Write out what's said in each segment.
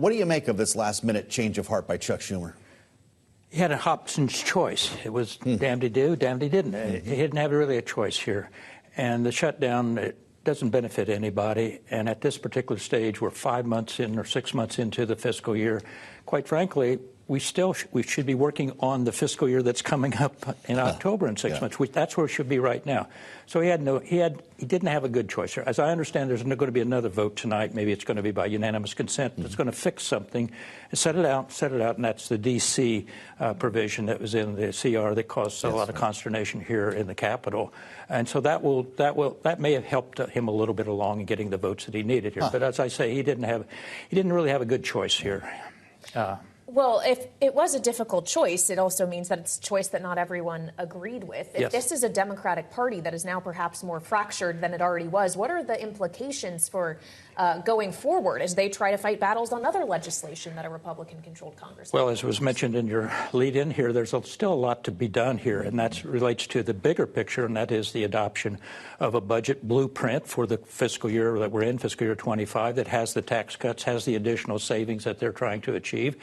What do you make of this last-minute change of heart by Chuck Schumer? He had a Hobson's choice. It was damned he do, damned he didn't. He didn't have really a choice here. And the shutdown, it doesn't benefit anybody. And at this particular stage, we're 5 months in or 6 months into the fiscal year. Quite frankly, we should be working on the fiscal year that's coming up in October in 6 months. That's where we should be right now. So he didn't have a good choice here. As I understand, there's going to be another vote tonight. Maybe it's going to be by unanimous consent. That's going to fix something, set it out, and that's the D.C. provision that was in the CR that caused a lot of consternation here in the Capitol. And so that may have helped him a little bit along in getting the votes that he needed here. But as I say, he didn't really have a good choice here. Well, if it was a difficult choice, it also means that it's a choice that not everyone agreed with. If this is a Democratic Party that is now perhaps more fractured than it already was, what are the implications for going forward as they try to fight battles on other legislation that a Republican-controlled Congress? Well, as was mentioned in your lead-in here, there's still a lot to be done here, and that relates to the bigger picture, and that is the adoption of a budget blueprint for the fiscal year that we're in, fiscal year 25, that has the tax cuts, has the additional savings that they're trying to achieve.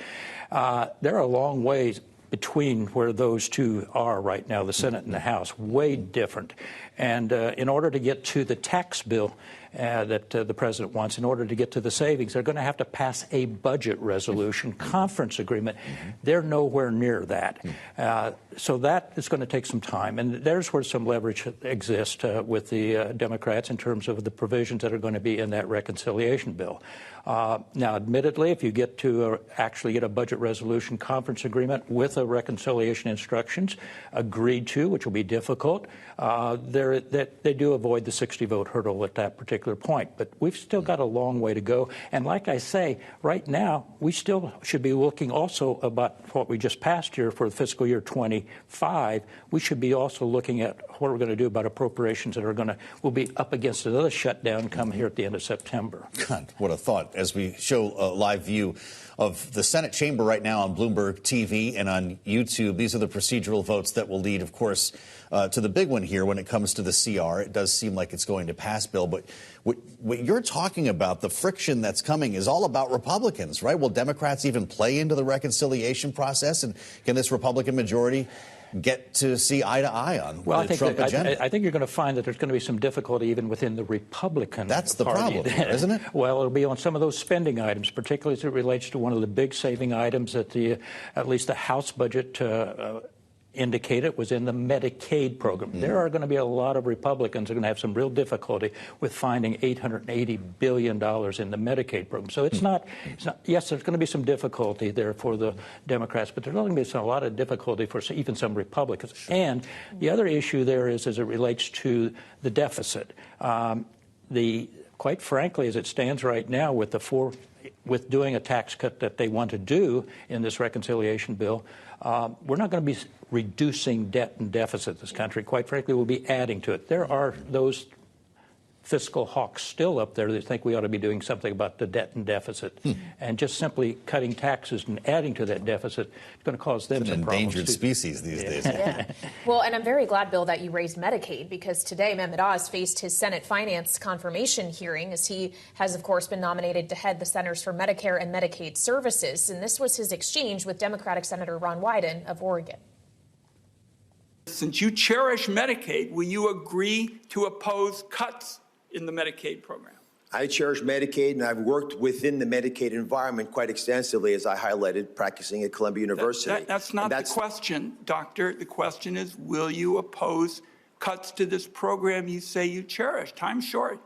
There are a long ways between where those two are right now, the Senate and the House, way different. And in order to get to the tax bill that the president wants, in order to get to the savings, they're going to have to pass a budget resolution conference agreement. They're nowhere near that. So that is going to take some time. And there's where some leverage exists with the Democrats in terms of the provisions that are going to be in that reconciliation bill. Now, admittedly, if you get to actually get a budget resolution conference agreement with a reconciliation instructions agreed to, which will be difficult, they do avoid the 60-vote hurdle at that particular point. But we've still got a long way to go. And like I say, right now, we still should be looking also about what we just passed here for the fiscal year 25. We should be also looking at what we're going to do about appropriations that will be up against another shutdown come here at the end of September. God, what a thought. As we show a live view of the Senate chamber right now on Bloomberg TV and on YouTube, these are the procedural votes that will lead, of course, to the big one here when it comes to the CR. It does seem like it's going to pass, Bill. But what you're talking about, the friction that's coming, is all about Republicans, right? Will Democrats even play into the reconciliation process? And can this Republican majority get to see eye to eye on the Trump agenda? I think you're going to find that there's going to be some difficulty even within the Republican Party. That's the problem, isn't it? Well, it'll be on some of those spending items, particularly as it relates to one of the big saving items that at least the House budget indicated was in the Medicaid program. There are going to be a lot of Republicans who are going to have some real difficulty with finding $880 billion in the Medicaid program. So it's not, yes, there's going to be some difficulty there for the Democrats, but there's going to be a lot of difficulty for even some Republicans. And the other issue there is as it relates to the deficit. Quite frankly, as it stands right now with doing a tax cut that they want to do in this reconciliation bill, we're not going to be reducing debt and deficit in this country. Quite frankly, we'll be adding to it. There are those fiscal hawks still up there that think we ought to be doing something about the debt and deficit. And just simply cutting taxes and adding to that deficit is going to cause them some problems. It's an endangered species these days. Well, and I'm very glad, Bill, that you raised Medicaid, because today Mehmet Oz faced his Senate Finance confirmation hearing as he has, of course, been nominated to head the Centers for Medicare and Medicaid Services. And this was his exchange with Democratic Senator Ron Wyden of Oregon. Since you cherish Medicaid, will you agree to oppose cuts in the Medicaid program? I cherish Medicaid, and I've worked within the Medicaid environment quite extensively, as I highlighted, practicing at Columbia University. That's not the question, Doctor. The question is, will you oppose cuts to this program you say you cherish? Time's short.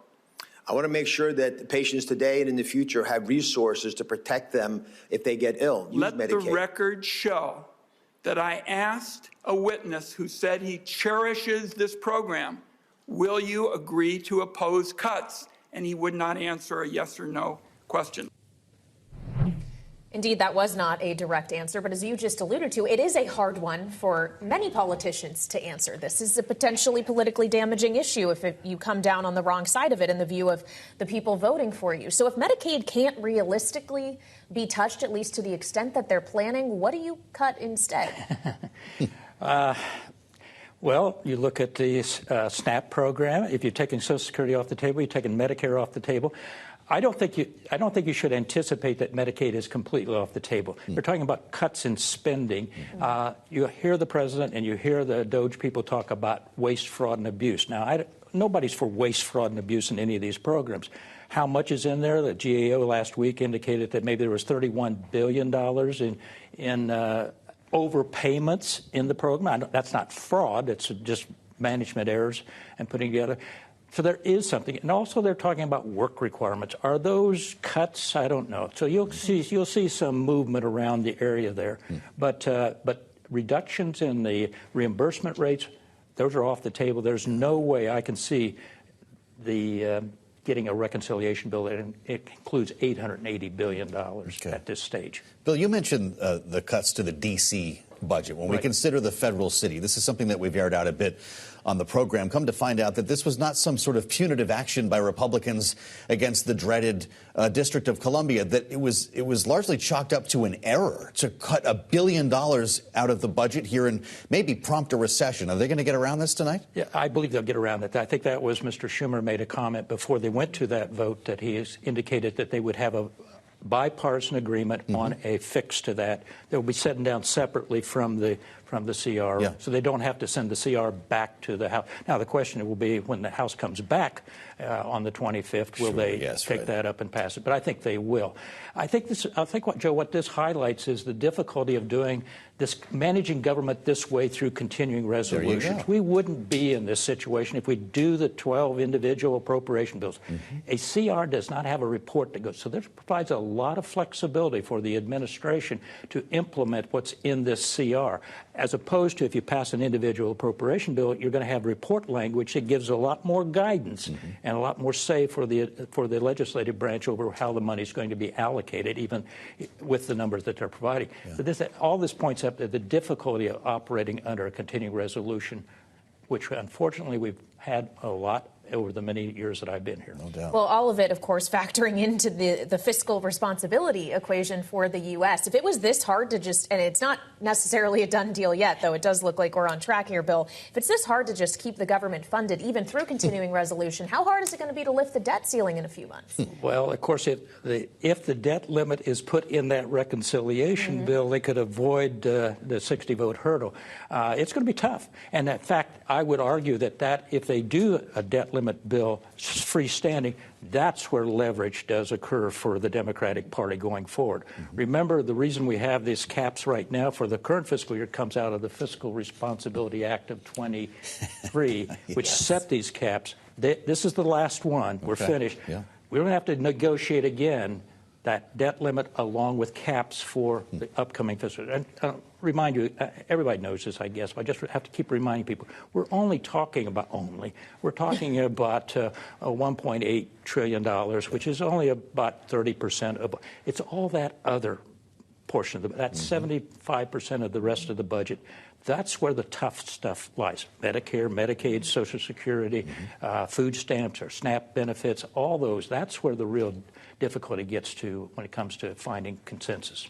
I want to make sure that the patients today and in the future have resources to protect them if they get ill. Let the record show that I asked a witness who said he cherishes this program, will you agree to oppose cuts? And he would not answer a yes or no question. Indeed, that was not a direct answer, but as you just alluded to, it is a hard one for many politicians to answer. This is a potentially politically damaging issue if you come down on the wrong side of it in the view of the people voting for you. So if Medicaid can't realistically be touched, at least to the extent that they're planning, what do you cut instead? Well, you look at the SNAP program. If you're taking Social Security off the table, you're taking Medicare off the table. I don't think you should anticipate that Medicaid is completely off the table. They're talking about cuts in spending. You hear the president and you hear the Doge people talk about waste, fraud, and abuse. Now, nobody's for waste, fraud, and abuse in any of these programs. How much is in there? The GAO last week indicated that maybe there was $31 billion in overpayments in the program. That's not fraud. It's just management errors and putting together. So there is something. And also they're talking about work requirements. Are those cuts? I don't know. So you'll see some movement around the area there. But reductions in the reimbursement rates, those are off the table. There's no way I can see the getting a reconciliation bill that it includes $880 billion at this stage. Bill, you mentioned the cuts to the D.C. budget. When we consider the federal city, this is something that we've aired out a bit on the program. Come to find out that this was not some sort of punitive action by Republicans against the dreaded District of Columbia, that it was largely chalked up to an error to cut $1 billion out of the budget here and maybe prompt a recession. Are they going to get around this tonight? Yeah, I believe they'll get around it. I think that was Mr. Schumer made a comment before they went to that vote that he has indicated that they would have a bipartisan agreement on a fix to that. They'll be sitting down separately from the CR, so they don't have to send the CR back to the House. Now, the question will be when the House comes back on the 25th, will they take that up and pass it? But I think they will. I think what this highlights is the difficulty of doing this, managing government this way through continuing resolutions. We wouldn't be in this situation if we do the 12 individual appropriation bills. A CR does not have a report that goes, so this provides a lot of flexibility for the administration to implement what's in this CR, as opposed to if you pass an individual appropriation bill, you're going to have report language that gives a lot more guidance and a lot more say for the legislative branch over how the money is going to be allocated, even with the numbers that they're providing. But all this points up to the difficulty of operating under a continuing resolution, which unfortunately we've had a lot over the many years that I've been here. No doubt. Well, all of it, of course, factoring into the fiscal responsibility equation for the U.S. If it was this hard to just, and it's not necessarily a done deal yet, though it does look like we're on track here, Bill, if it's this hard to just keep the government funded, even through continuing resolution, how hard is it going to be to lift the debt ceiling in a few months? Well, of course, if the debt limit is put in that reconciliation bill, they could avoid the 60-vote hurdle. It's going to be tough. And in fact, I would argue that if they do a debt limit bill freestanding, that's where leverage does occur for the Democratic Party going forward. Remember, the reason we have these caps right now for the current fiscal year comes out of the Fiscal Responsibility Act of 23, which set these caps. This is the last one. We're finished. We're going to have to negotiate again that debt limit along with caps for the upcoming fiscal year. And remind you, everybody knows this, I guess, but I just have to keep reminding people, we're talking about $1.8 trillion, which is only about 30% of, it's all that other portion of the, that's 75% of the rest of the budget. That's where the tough stuff lies. Medicare, Medicaid, Social Security, food stamps or SNAP benefits, all those, that's where the real difficulty gets to when it comes to finding consensus.